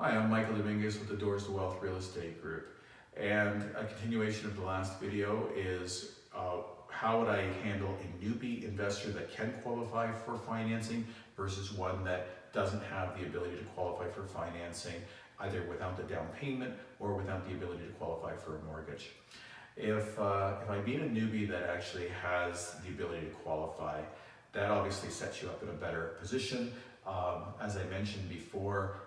Hi, I'm Michael Dominguez with the Doors to Wealth Real Estate Group. And a continuation of the last video is how would I handle a newbie investor that can qualify for financing versus one that doesn't have the ability to qualify for financing, either without the down payment or without the ability to qualify for a mortgage. If I meet a newbie that actually has the ability to qualify, that obviously sets you up in a better position. As I mentioned before,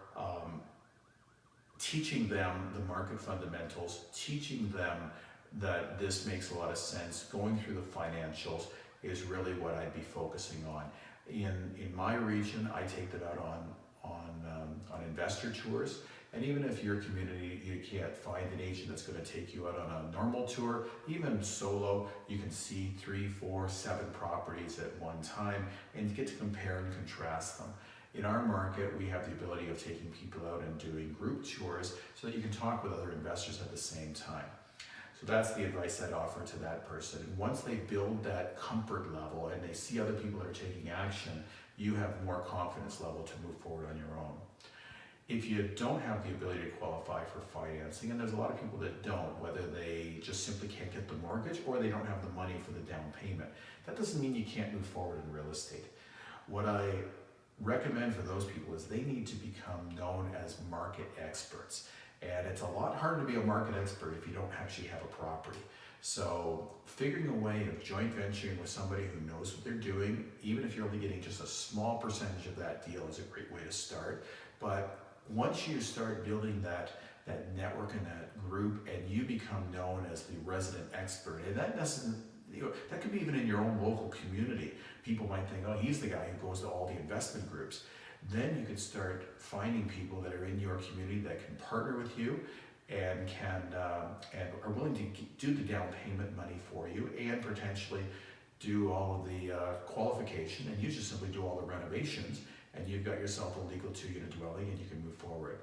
teaching them the market fundamentals, teaching them that this makes a lot of sense, going through the financials is really what I'd be focusing on. In my region, I take them out on investor tours, and even if your community, you can't find an agent that's going to take you out on a normal tour, even solo, you can see 3, 4, 7 properties at one time and get to compare and contrast them. In our market, we have the ability of taking people out and doing group tours so that you can talk with other investors at the same time. So that's the advice I'd offer to that person. Once they build that comfort level and they see other people that are taking action, you have more confidence level to move forward on your own. If you don't have the ability to qualify for financing, and there's a lot of people that don't, whether they just simply can't get the mortgage or they don't have the money for the down payment, that doesn't mean you can't move forward in real estate. What I recommend for those people is they need to become known as market experts. And it's a lot harder to be a market expert if you don't actually have a property. So figuring a way of joint venturing with somebody who knows what they're doing, even if you're only getting just a small percentage of that deal, is a great way to start. But once you start building that network and that group and you become known as the resident expert, and that doesn't, that could be even in your own local community. People might think, oh, he's the guy who goes to all the investment groups. Then you could start finding people that are in your community that can partner with you and and are willing to do the down payment money for you and potentially do all of the qualification, and you just simply do all the renovations, and you've got yourself a legal 2-unit dwelling and you can move forward.